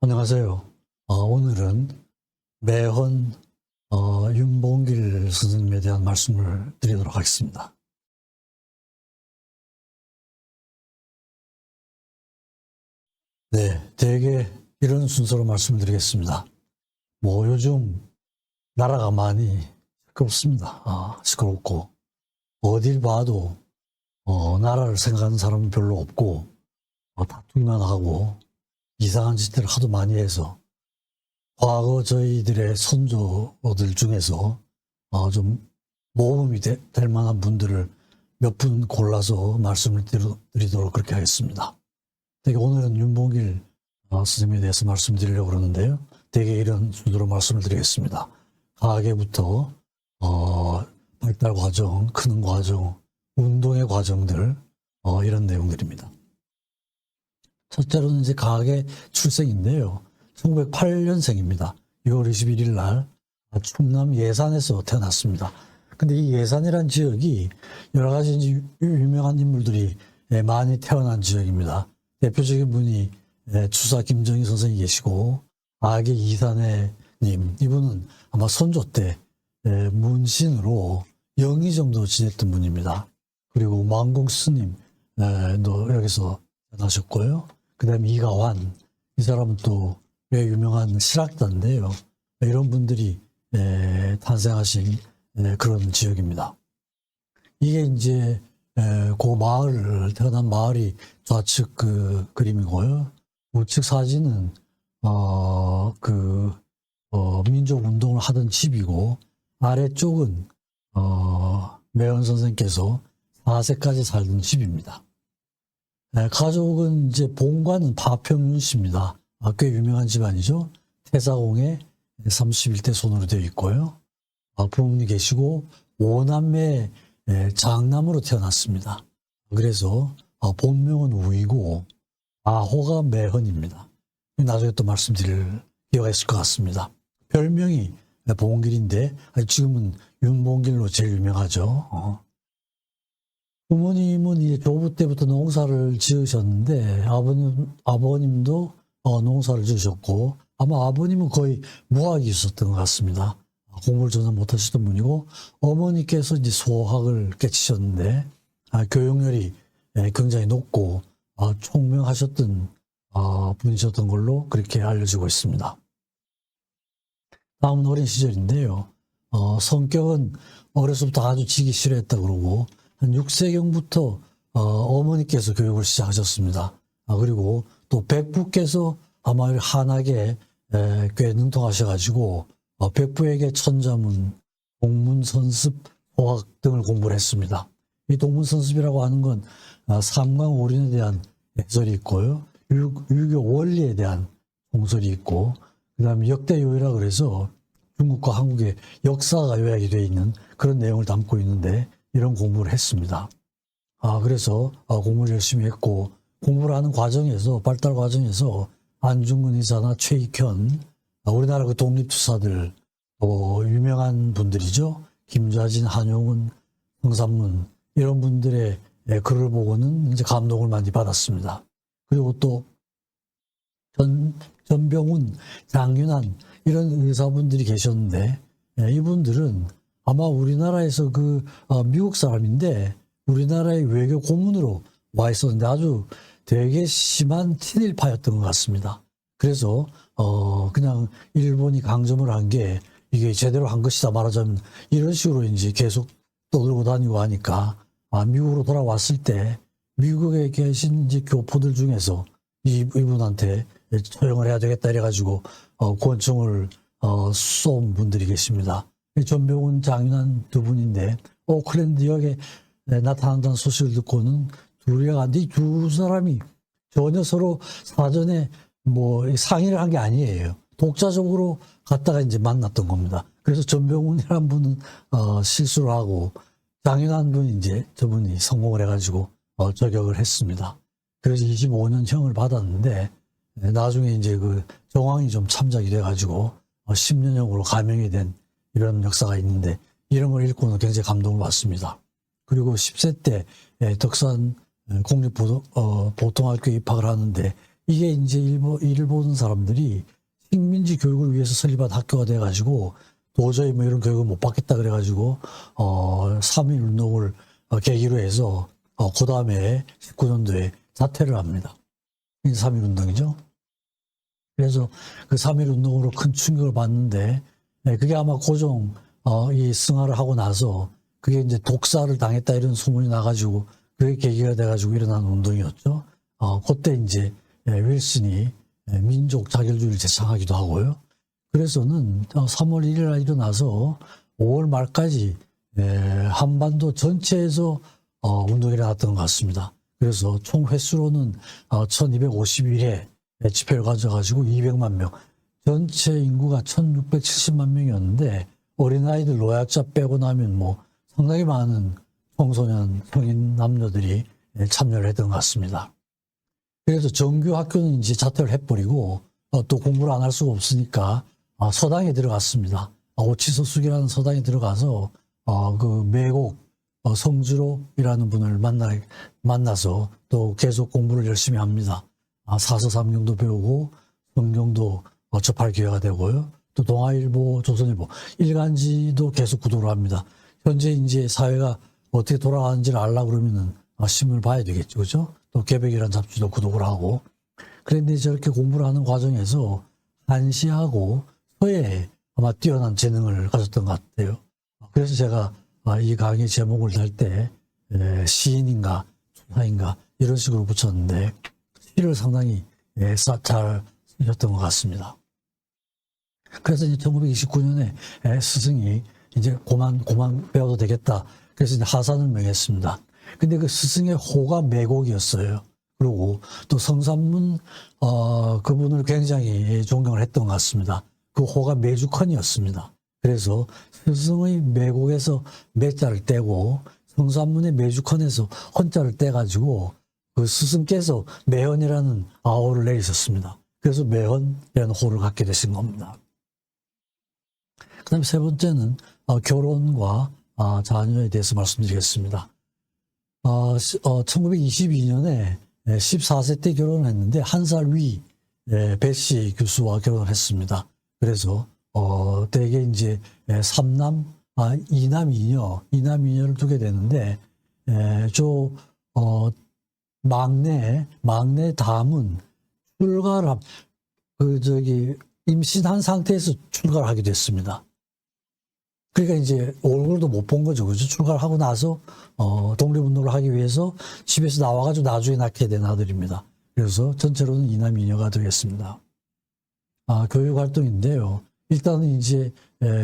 안녕하세요. 오늘은 매헌 윤봉길 선생님에 대한 말씀을 드리도록 하겠습니다. 네, 대개 이런 순서로 말씀을 드리겠습니다. 요즘 나라가 많이 시끄럽습니다. 시끄럽고 어딜 봐도 나라를 생각하는 사람은 별로 없고 다투기만 하고 이상한 짓들을 하도 많이 해서 과거 저희들의 선조들 중에서 좀 모범이 될 만한 분들을 몇 분 골라서 말씀을 드리도록 그렇게 하겠습니다. 되게 오늘은 윤봉길 선생님에 대해서 말씀드리려고 그러는데요. 되게 이런 순서로 말씀을 드리겠습니다. 가계부터 발달 과정, 크는 과정, 운동의 과정들 이런 내용들입니다. 첫째로는 이제 가계 출생인데요. 1908년생입니다. 6월 21일 날 충남 예산에서 태어났습니다. 근데 이 예산이라는 지역이 여러 가지 이제 유명한 인물들이 많이 태어난 지역입니다. 대표적인 분이 추사 김정희 선생이 계시고 아계 이산해님, 이분은 아마 선조 때 문신으로 영의 정도 지냈던 분입니다. 그리고 망공 스님도 여기서 태어나셨고요. 그 다음에 이가환, 이 사람은 또 꽤 유명한 실학자인데요. 이런 분들이 탄생하신 그런 지역입니다. 이게 이제 그 마을, 태어난 마을이 좌측 그 그림이고요. 우측 사진은 민족 운동을 하던 집이고, 아래쪽은 매헌 선생께서 4세까지 살던 집입니다. 가족은 이제 본관은 파평윤 씨입니다. 꽤 유명한 집안이죠. 태사공의 31대 손으로 되어 있고요. 부모님이 계시고 5남매 장남으로 태어났습니다. 그래서 본명은 우이고 아호가 매헌입니다. 나중에 또 말씀드릴 기회가 있을 것 같습니다. 별명이 봉길인데 지금은 윤봉길로 제일 유명하죠. 부모님은 이제 조부 때부터 농사를 지으셨는데 아버님도 농사를 지으셨고, 아마 아버님은 거의 무학이 있었던 것 같습니다. 공부를 전혀 못하셨던 분이고, 어머니께서 이제 소학을 깨치셨는데 교육열이 굉장히 높고 총명하셨던 분이셨던 걸로 그렇게 알려지고 있습니다. 다음은 어린 시절인데요. 성격은 어려서부터 아주 지기 싫어했다 그러고, 한 6세경부터 어머니께서 교육을 시작하셨습니다. 그리고 또 백부께서 아마 한학에 꽤 능통하셔가지고 백부에게 천자문, 동문선습, 호학 등을 공부를 했습니다. 이 동문선습이라고 하는 건 삼강오륜에 대한 해설이 있고요. 유교 원리에 대한 공설이 있고, 그 다음에 역대요이라 그래서 중국과 한국의 역사가 요약이 되어 있는 그런 내용을 담고 있는데, 이런 공부를 했습니다. 그래서 공부를 열심히 했고, 공부를 하는 과정에서, 발달 과정에서 안중근 의사나 최익현, 우리나라 그 독립투사들, 유명한 분들이죠. 김좌진, 한용운, 홍삼문, 이런 분들의 글을 보고는 이제 감동을 많이 받았습니다. 그리고 또 전병훈, 장윤환, 이런 의사분들이 계셨는데, 이분들은 아마 우리나라에서 미국 사람인데 우리나라의 외교 고문으로 와 있었는데 아주 되게 심한 친일파였던 것 같습니다. 그래서 그냥 일본이 강점을 한 게 이게 제대로 한 것이다 말하자면 이런 식으로 이제 계속 떠들고 다니고 하니까 미국으로 돌아왔을 때 미국에 계신 이제 교포들 중에서 이분한테 처형을 해야 되겠다 이래가지고 권총을 쏜 분들이 계십니다. 전병훈, 장윤환 두 분인데 오클랜드 역에 나타난다는 소식을 듣고는 둘이 간데 두 사람이 전혀 서로 사전에 상의를 한 게 아니에요. 독자적으로 갔다가 이제 만났던 겁니다. 그래서 전병훈이라는 분은 실수를 하고 장윤환 분이 이제 저분이 성공을 해가지고 저격을 했습니다. 그래서 25년형을 받았는데 나중에 이제 그 정황이 좀 참작이 돼가지고 10년형으로 감형이 된 이런 역사가 있는데, 이런 걸 읽고는 굉장히 감동을 받습니다. 그리고 10세 때 덕산 공립보통학교에 입학을 하는데 이게 이제 일본 사람들이 식민지 교육을 위해서 설립한 학교가 돼가지고 도저히 뭐 이런 교육을 못 받겠다 그래가지고 3.1 운동을 계기로 해서 그 다음에 19년도에 자퇴를 합니다. 3.1 운동이죠. 그래서 그 3.1 운동으로 큰 충격을 받는데 그게 아마 고종 이 승하를 하고 나서 그게 이제 독사를 당했다 이런 소문이 나가지고 그게 계기가 돼가지고 일어난 운동이었죠. 그때 이제 윌슨이 민족 자결주의를 제창하기도 하고요. 그래서는 3월 1일 날 일어나서 5월 말까지 한반도 전체에서 운동이 일어났던 것 같습니다. 그래서 총 횟수로는 1251회 집회를 가져가지고 200만 명, 전체 인구가 1670만 명이었는데 어린아이들 노약자 빼고 나면 뭐 상당히 많은 청소년, 성인 남녀들이 참여를 했던 것 같습니다. 그래서 정규 학교는 이제 자퇴를 해버리고 또 공부를 안 할 수가 없으니까 서당에 들어갔습니다. 오치서숙이라는 서당에 들어가서 그 매곡 성주로이라는 분을 만나서 또 계속 공부를 열심히 합니다. 사서삼경도 배우고 성경도 접할 기회가 되고요. 또 동아일보, 조선일보, 일간지도 계속 구독을 합니다. 현재 이제 사회가 어떻게 돌아가는지를 알려고 그러면은 신문을 봐야 되겠죠. 그죠? 또 개백이라는 잡지도 구독을 하고. 그런데 저렇게 공부를 하는 과정에서 한시하고 서예에 아마 뛰어난 재능을 가졌던 것 같아요. 그래서 제가 이 강의 제목을 달 때 시인인가 초사인가 이런 식으로 붙였는데 시를 상당히 잘 쓰셨던 것 같습니다. 그래서 이제 1929년에 스승이 이제 고만 배워도 되겠다. 그래서 이제 하산을 명했습니다. 근데 그 스승의 호가 매곡이었어요. 그리고 또 성삼문 그분을 굉장히 존경을 했던 것 같습니다. 그 호가 매주컨이었습니다. 그래서 스승의 매곡에서 매자를 떼고 성삼문의 매주컨에서 헌자를 떼가지고 그 스승께서 매헌이라는 아호를 내리셨습니다. 그래서 매헌이라는 호를 갖게 되신 겁니다. 그 다음에 세 번째는 결혼과 자녀에 대해서 말씀드리겠습니다. 1922년에 14세 때 결혼을 했는데 한 살 위 배씨 교수와 결혼을 했습니다. 그래서 대개 이제 이남 이녀를 두게 되는데 막내 담은 출가를 임신한 상태에서 출가를 하게 됐습니다. 그러니까 이제 얼굴도 못 본 거죠. 그죠? 출가를 하고 나서 독립운동을 하기 위해서 집에서 나와가지고 나중에 낳게 된 아들입니다. 그래서 전체로는 이남 이녀가 되겠습니다. 교육활동인데요. 일단은 이제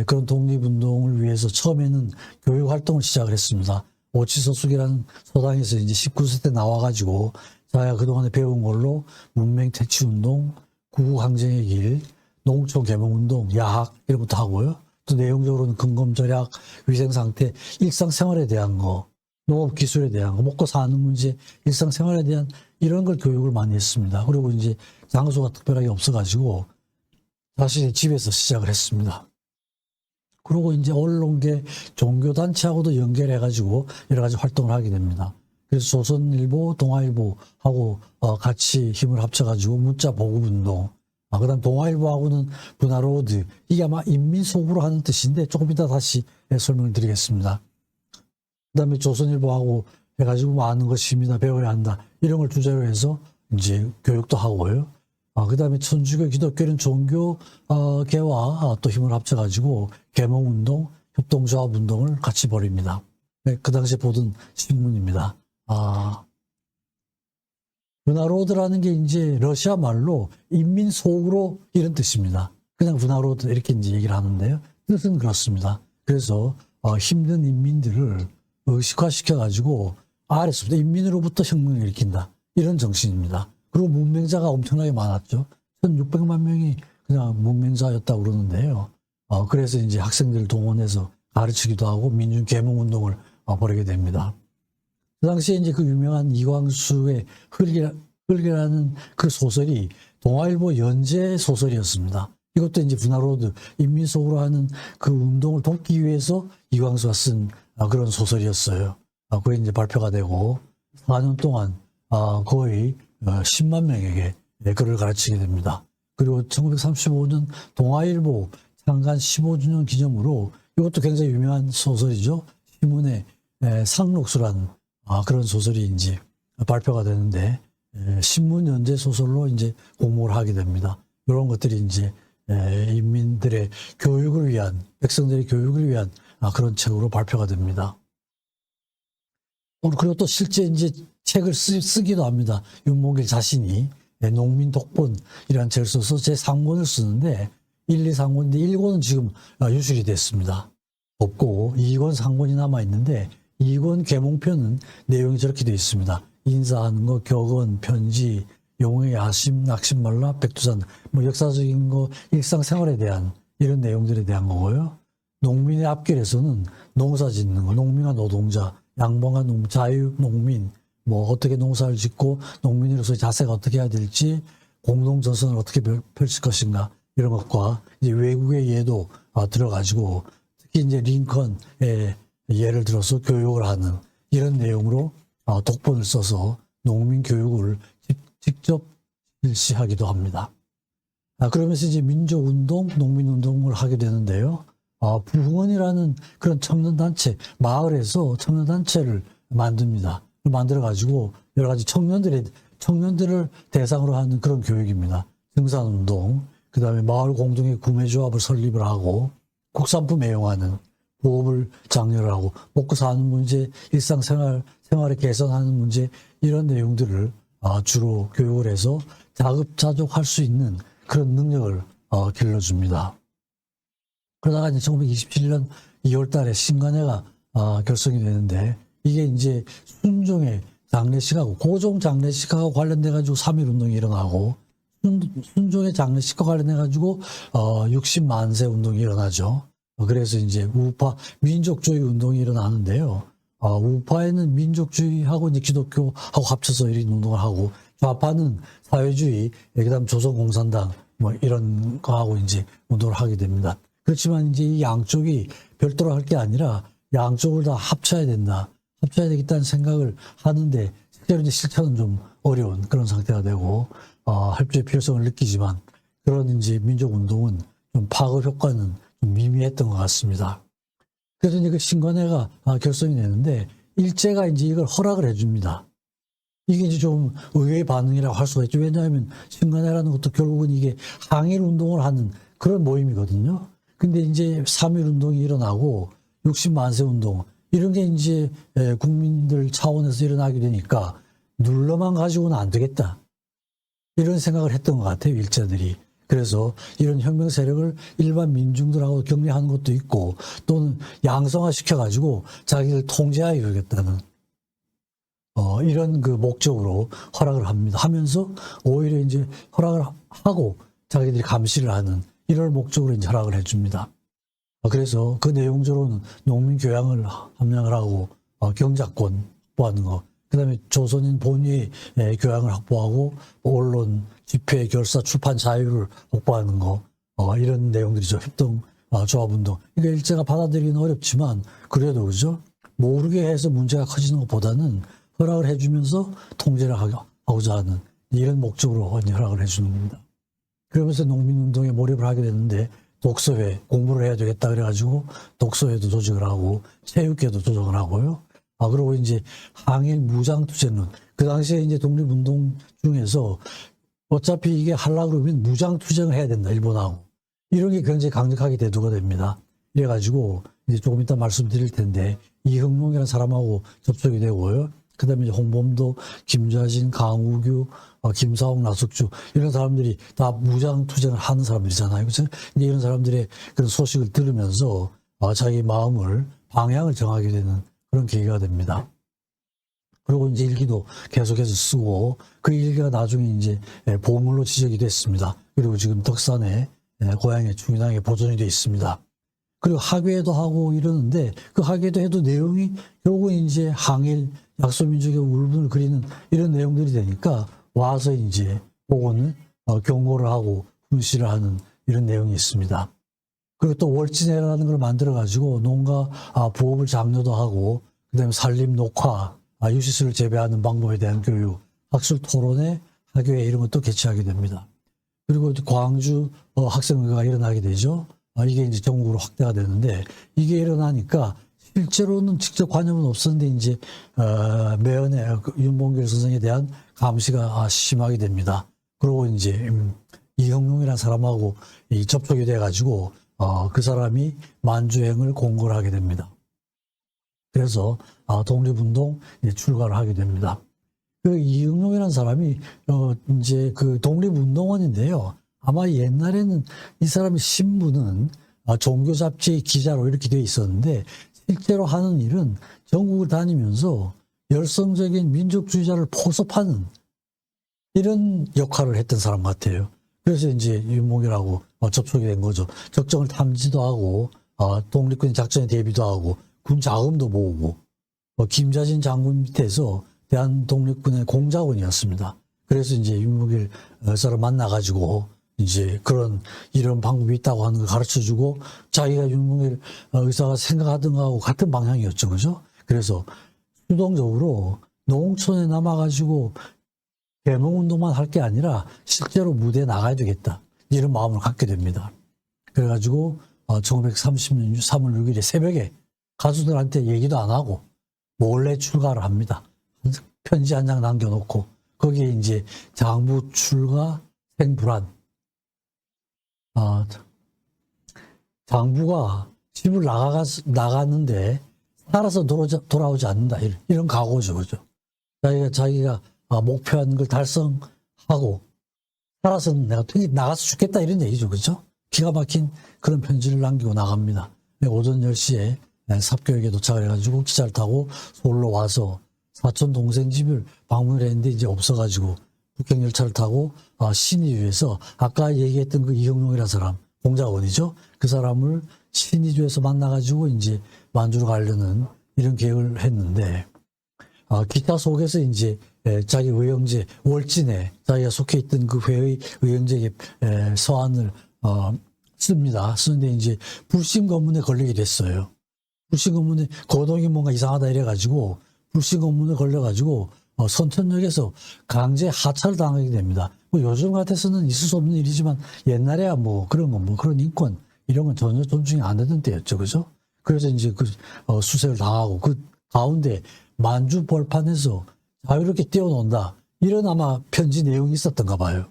그런 독립운동을 위해서 처음에는 교육활동을 시작을 했습니다. 오치서숙이라는 서당에서 이제 19세 때 나와가지고 자기가 그동안에 배운 걸로 문맹퇴치운동, 구국항쟁의 길, 농촌개몽운동, 야학 이런 것도 하고요. 또 내용적으로는 근검절약, 위생상태, 일상생활에 대한 거, 농업기술에 대한 거, 먹고 사는 문제, 일상생활에 대한 이런 걸 교육을 많이 했습니다. 그리고 이제 장소가 특별하게 없어가지고 자신의 집에서 시작을 했습니다. 그리고 이제 언론계, 종교단체하고도 연결해가지고 여러 가지 활동을 하게 됩니다. 그래서 조선일보, 동아일보하고 같이 힘을 합쳐가지고 문자 보급운동, 그 다음 동아일보하고는 분화로드, 이게 아마 인민소구로 하는 뜻인데 조금 이따 다시 설명을 드리겠습니다. 그 다음에 조선일보하고 해가지고 많은 것입니다. 배워야 한다. 이런 걸 주제로 해서 이제 교육도 하고요. 그 다음에 천주교, 기독교는 종교계와 또 힘을 합쳐가지고 계몽운동, 협동조합운동을 같이 벌입니다. 그 당시에 보던 신문입니다. 분화로드라는 게 이제 러시아 말로 인민소구로 이런 뜻입니다. 그냥 분화로드 이렇게 이제 얘기를 하는데요. 뜻은 그렇습니다. 그래서 힘든 인민들을 의식화시켜가지고 아래서부터 인민으로부터 혁명을 일으킨다. 이런 정신입니다. 그리고 문맹자가 엄청나게 많았죠. 1600만 명이 그냥 문맹자였다고 그러는데요. 그래서 이제 학생들을 동원해서 가르치기도 하고 민중계몽운동을 벌이게 됩니다. 그 당시에 이제 그 유명한 이광수의 흙이라는 그 소설이 동아일보 연재 소설이었습니다. 이것도 이제 분화로드, 인민소구로 하는 그 운동을 돕기 위해서 이광수가 쓴 그런 소설이었어요. 그게 이제 발표가 되고 4년 동안 거의 10만 명에게 글을 가르치게 됩니다. 그리고 1935년 동아일보 창간 15주년 기념으로 이것도 굉장히 유명한 소설이죠. 시문의 상록수란 그런 소설이 이제 발표가 되는데 신문 연재 소설로 이제 공모를 하게 됩니다. 이런 것들이 이제 인민들의 교육을 위한 백성들의 교육을 위한 그런 책으로 발표가 됩니다. 그리고 또 실제 이제 책을 쓰기도 합니다. 윤목일 자신이 농민 독본이라는 책을 써서 제 3권을 쓰는데 1, 2, 3권인데 1권은 지금 유출이 됐습니다. 없고 2권, 3권이 남아있는데 2권 계몽편은 내용이 저렇게 되어 있습니다. 인사하는 거, 격언, 편지, 용의 아심, 낙심말라, 백두산, 뭐 역사적인 거, 일상생활에 대한 이런 내용들에 대한 거고요. 농민의 앞길에서는 농사 짓는 거, 농민과 노동자, 양반과 자유 농민, 뭐 어떻게 농사를 짓고 농민으로서의 자세가 어떻게 해야 될지, 공동전선을 어떻게 펼칠 것인가 이런 것과 이제 외국의 예도 들어가지고 특히 이제 링컨의 예를 들어서 교육을 하는 이런 내용으로 독본을 써서 농민 교육을 직접 실시하기도 합니다. 그러면서 이제 민족운동, 농민운동을 하게 되는데요. 부흥원이라는 그런 청년단체, 마을에서 청년단체를 만듭니다. 만들어가지고 여러 가지 청년들을 대상으로 하는 그런 교육입니다. 등산운동, 그 다음에 마을 공동의 구매조합을 설립을 하고, 국산품 애용하는, 보험을 장려를 하고, 먹고 사는 문제, 생활을 개선하는 문제, 이런 내용들을 주로 교육을 해서 자급자족할 수 있는 그런 능력을 길러줍니다. 그러다가 이제 1927년 2월 달에 신관회가 결성이 되는데, 이게 이제 순종의 장례식하고, 고종 장례식하고 관련돼가지고 3.1 운동이 일어나고, 순종의 장례식과 관련해가지고 60만세 운동이 일어나죠. 그래서 이제 우파 민족주의 운동이 일어나는데요. 우파에는 민족주의하고 이제 기독교하고 합쳐서 이런 운동을 하고, 좌파는 사회주의, 그다음 조선공산당 뭐 이런 거하고 이제 운동을 하게 됩니다. 그렇지만 이제 이 양쪽이 별도로 할 게 아니라 양쪽을 다 합쳐야 된다. 합쳐야 되겠다는 생각을 하는데 실제로 이제 실천은 좀 어려운 그런 상태가 되고, 협조의 필요성을 느끼지만 그런 이제 민족운동은 좀 파급 효과는 좀 미미했던 것 같습니다. 그래서 이제 그 신관회가 결성이 되는데 일제가 이제 이걸 허락을 해줍니다. 이게 이제 좀 의외의 반응이라고 할 수가 있죠. 왜냐하면 신관회라는 것도 결국은 이게 항일 운동을 하는 그런 모임이거든요. 근데 이제 3.1 운동이 일어나고 60만세 운동 이런 게 이제 국민들 차원에서 일어나게 되니까 눌러만 가지고는 안 되겠다. 이런 생각을 했던 것 같아요, 일제들이. 그래서 이런 혁명 세력을 일반 민중들하고 격려하는 것도 있고 또는 양성화 시켜가지고 자기를 통제하여야겠다는 이런 그 목적으로 허락을 합니다. 하면서 오히려 이제 허락을 하고 자기들이 감시를 하는 이런 목적으로 이제 허락을 해줍니다. 그래서 그 내용적으로는 농민 교양을 함양을 하고 경작권 확보하는 거, 그 다음에 조선인 본위의 교양을 확보하고 언론, 집회, 결사, 출판 자유를 확보하는 거, 이런 내용들이죠. 협동, 조합운동. 그러니까 일제가 받아들이기는 어렵지만 그래도 그죠. 모르게 해서 문제가 커지는 것보다는 허락을 해주면서 통제를 하고자 하는 이런 목적으로 허락을 해주는 겁니다. 그러면서 농민운동에 몰입을 하게 됐는데 독서회, 공부를 해야 되겠다 그래가지고 독서회도 조직을 하고 체육회도 조직을 하고요. 그리고 이제 항일 무장투쟁론. 그 당시에 이제 독립운동 중에서 어차피 이게 하려고 그러면 무장투쟁을 해야 된다, 일본하고. 이런 게 굉장히 강력하게 대두가 됩니다. 이래가지고 이제 조금 이따 말씀드릴 텐데 이흥룡이라는 사람하고 접촉이 되고요. 그 다음에 홍범도, 김좌진, 강우규, 김사옥, 나숙주 이런 사람들이 다 무장투쟁을 하는 사람들이잖아요. 그래서 이제 이런 사람들의 그런 소식을 들으면서 자기 마음을 방향을 정하게 되는 그런 계기가 됩니다. 그리고 이제 일기도 계속해서 쓰고 그 일기가 나중에 이제 보물로 지적이 됐습니다. 그리고 지금 덕산에 고향의 중인항에 보존이 되어 있습니다. 그리고 학예도 하고 이러는데 그 학예도 해도 내용이 결국은 이제 항일, 약소민족의 울분을 그리는 이런 내용들이 되니까 와서 이제 보고는 경고를 하고 훈시를 하는 이런 내용이 있습니다. 그리고 또 월진회라는 걸 만들어가지고 농가 부업을 장려도 하고 그다음에 산림 녹화, 유시스를 재배하는 방법에 대한 교육, 학술 토론회, 학교회 이런 것도 개최하게 됩니다. 그리고 광주 학생회가 일어나게 되죠. 이게 이제 전국으로 확대가 되는데 이게 일어나니까 실제로는 직접 관여는 없었는데 이제 매연의 윤봉길 선생에 대한 감시가 심하게 됩니다. 그리고 이제 이형룡이라는 사람하고 접촉이 돼가지고 그 사람이 만주행을 공고를 하게 됩니다. 그래서 독립운동 출가를 하게 됩니다. 그 이응룡이라는 사람이 이제 그 독립운동원인데요. 아마 옛날에는 이 사람의 신분은 종교 잡지 기자로 이렇게 되어 있었는데 실제로 하는 일은 전국을 다니면서 열성적인 민족주의자를 포섭하는 이런 역할을 했던 사람 같아요. 그래서 이제 윤봉길하고 접촉이 된 거죠. 적정을 탐지도 하고 독립군 작전에 대비도 하고 군 자금도 모으고 김자진 장군 밑에서 대한독립군의 공작원이었습니다. 그래서 이제 윤봉길 의사를 만나가지고 이제 이런 방법이 있다고 하는 걸 가르쳐주고 자기가 윤봉길 의사가 생각하던 거하고 같은 방향이었죠. 그죠? 그래서 수동적으로 농촌에 남아가지고 계몽운동만 할 게 아니라 실제로 무대에 나가야 되겠다. 이런 마음을 갖게 됩니다. 그래가지고 1930년 3월 6일에 새벽에 가수들한테 얘기도 안 하고 몰래 출가를 합니다. 편지 한 장 남겨놓고 거기에 이제 장부 출가 생불안. 장부가 집을 나갔는데 살아서 돌아오지 않는다. 이런 각오죠. 그죠? 자기가 목표한 걸 달성하고 살아서는 내가 나가서 죽겠다 이런 얘기죠. 그죠? 기가 막힌 그런 편지를 남기고 나갑니다. 오전 10시에 삽교역에 도착을 해가지고 기차를 타고 서울로 와서 사촌 동생 집을 방문을 했는데 이제 없어가지고 북경열차를 타고 신의주에서 아까 얘기했던 그 이형룡이라는 사람 공작원이죠. 그 사람을 신의주에서 만나가지고 이제 만주로 가려는 이런 계획을 했는데 기차 속에서 이제 자기 의형제 월진에 자기가 속해 있던 그 회의 의형제 서한을 씁니다. 쓰는데 이제 불신 검문에 걸리게 됐어요. 불신 검문에 거동이 뭔가 이상하다 이래가지고 불신 검문에 걸려가지고 선천역에서 강제 하차를 당하게 됩니다. 뭐 요즘 같아서는 있을 수 없는 일이지만 옛날에야 뭐 그런 거 뭐 그런 인권 이런 건 전혀 존중이 안 되던 때였죠, 그죠? 그래서 이제 수색을 당하고 그 가운데 만주 벌판에서 자유롭게 뛰어논다 이런 아마 편지 내용이 있었던가 봐요.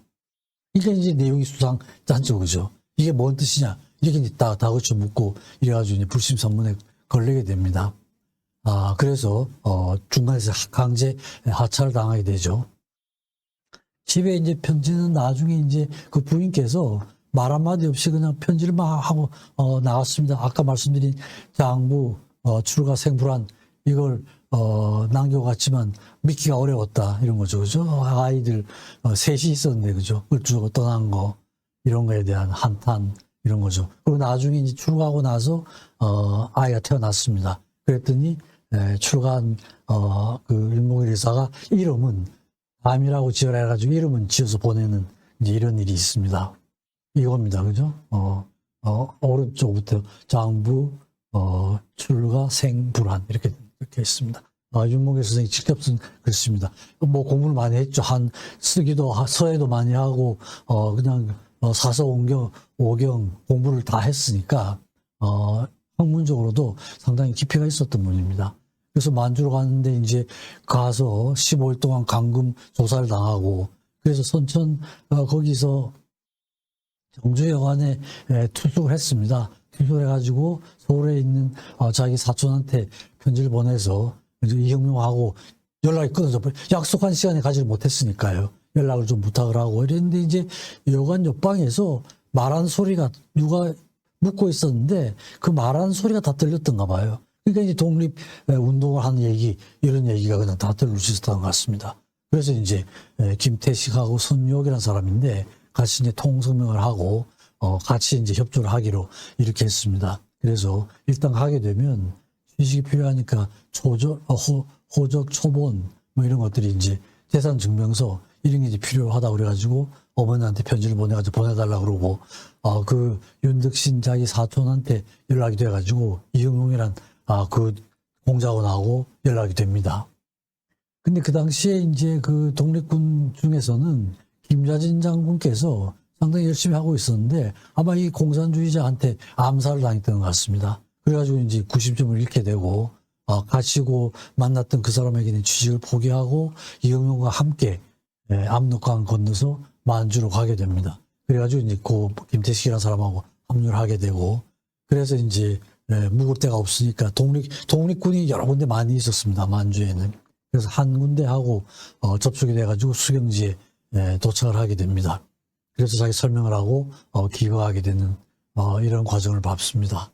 이게 이제 내용이 수상찮죠, 그죠? 이게 뭔 뜻이냐 이렇게 이제 다그쳐 묻고 이래가지고 이제 불심 선문에 걸리게 됩니다. 그래서 중간에서 강제 하차를 당하게 되죠. 집에 이제 편지는 나중에 이제 그 부인께서 말 한마디 없이 그냥 편지를 막 하고 나갔습니다. 아까 말씀드린 장부 출가 생불안 이걸 남겨갔지만 믿기가 어려웠다 이런 거죠. 그죠? 아이들 셋이 있었는데 그죠? 그걸 주고 떠난 거 이런 거에 대한 한탄 이런 거죠. 그리고 나중에 이제 출가하고 나서 아이가 태어났습니다. 그랬더니 출가한 그 윤봉길 의사가 이름은 암이라고 지어라 해가지고 이름은 지어서 보내는 이제 이런 일이 있습니다. 이겁니다. 그죠? 오른쪽부터 장부 출가 생불안 이렇게 있습니다. 윤봉길 선생이 직접 쓴 글씨입니다. 뭐 공부를 많이 했죠. 쓰기도 서예도 많이 하고 그냥 사서 오경 공부를 다 했으니까 학문적으로도 상당히 깊이가 있었던 분입니다. 그래서 만주로 갔는데 이제 가서 15일 동안 감금 조사를 당하고 그래서 선천 거기서 정주여관에 투숙을 했습니다. 투숙을 해가지고 서울에 있는 자기 사촌한테 편지를 보내서 이형룡하고 연락이 끊어져 버려. 약속한 시간에 가지를 못했으니까요. 연락을 좀 부탁을 하고 이랬는데 이제 여관 옆방에서 말하는 소리가 누가 묻고 있었는데 그 말하는 소리가 다 들렸던가 봐요. 그러니까 이제 독립 운동을 하는 얘기 이런 얘기가 그냥 다 들릴 수 있었던 것 같습니다. 그래서 이제 김태식하고 손유옥이라는 사람인데 같이 이제 통성명을 하고 같이 이제 협조를 하기로 이렇게 했습니다. 그래서 일단 하게 되면 취직이 필요하니까 호적, 초본 뭐 이런 것들이 이제 재산 증명서 이런 게 이제 필요하다고 그래가지고 어머니한테 편지를 보내달라고 그러고 그 윤덕신 자기 사촌한테 연락이 돼가지고 이형룡이란 그 공작원하고 연락이 됩니다. 근데 그 당시에 이제 그 독립군 중에서는 김좌진 장군께서 상당히 열심히 하고 있었는데 아마 이 공산주의자한테 암살을 당했던 것 같습니다. 그래가지고 이제 구심점을 잃게 되고 가시고 만났던 그 사람에게는 취직을 포기하고 이영용과 함께 압록강 건너서 만주로 가게 됩니다. 그래가지고 이제 그 김태식이라는 사람하고 합류를 하게 되고 그래서 이제 묵을 데가 없으니까 독립군이 여러 군데 많이 있었습니다. 만주에는. 그래서 한 군데하고 접촉이 돼가지고 수경지에 도착을 하게 됩니다. 그래서 자기 설명을 하고 기거하게 되는 이런 과정을 밟습니다.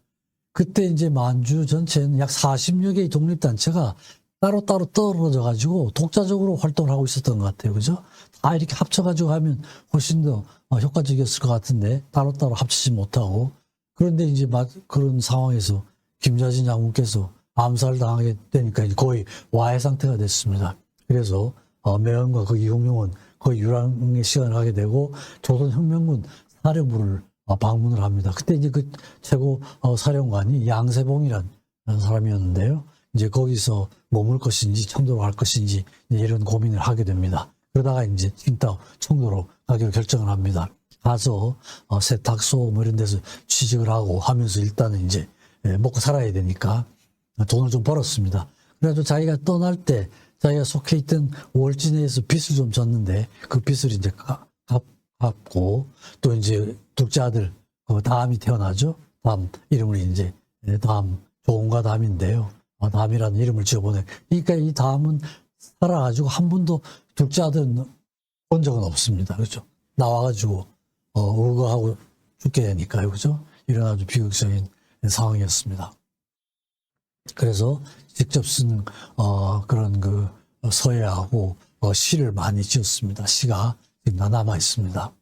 그때 이제 만주 전체는 약 40여 개의 독립단체가 따로따로 떨어져 가지고 독자적으로 활동을 하고 있었던 것 같아요. 그죠? 다 이렇게 합쳐가지고 하면 훨씬 더 효과적이었을 것 같은데 따로따로 합치지 못하고 그런데 이제 그런 상황에서 김좌진 장군께서 암살당하게 되니까 이제 거의 와해 상태가 됐습니다. 그래서 매헌과 그 이홍룡은 거의 유랑의 시간을 하게 되고 조선혁명군 사령부를 방문을 합니다. 그때 이제 그 최고 사령관이 양세봉이라는 사람이었는데요. 이제 거기서 머물 것인지 청도로 갈 것인지 이런 고민을 하게 됩니다. 그러다가 이제 칭따오 청도로 가기로 결정을 합니다. 가서 세탁소 뭐 이런 데서 취직을 하고 하면서 일단은 이제 먹고 살아야 되니까 돈을 좀 벌었습니다. 그래가지고 자기가 떠날 때 자기가 속해 있던 월진에서 빚을 좀 졌는데 그 빚을 이제 갚고 또 이제 둘째 아들 다음이 태어나죠. 다음 이름을 이제 다음 조은과 담인데요. 담이라는 이름을 지어보내. 그러니까 이 담은 살아가지고 한 번도 둘째 아들은 본 적은 없습니다. 그렇죠. 나와가지고 의거하고 죽게 되니까요. 그렇죠. 이런 아주 비극적인 상황이었습니다. 그래서 직접 쓴 그런 그 서예하고 시를 많이 지었습니다. 시가 지금 남아 있습니다.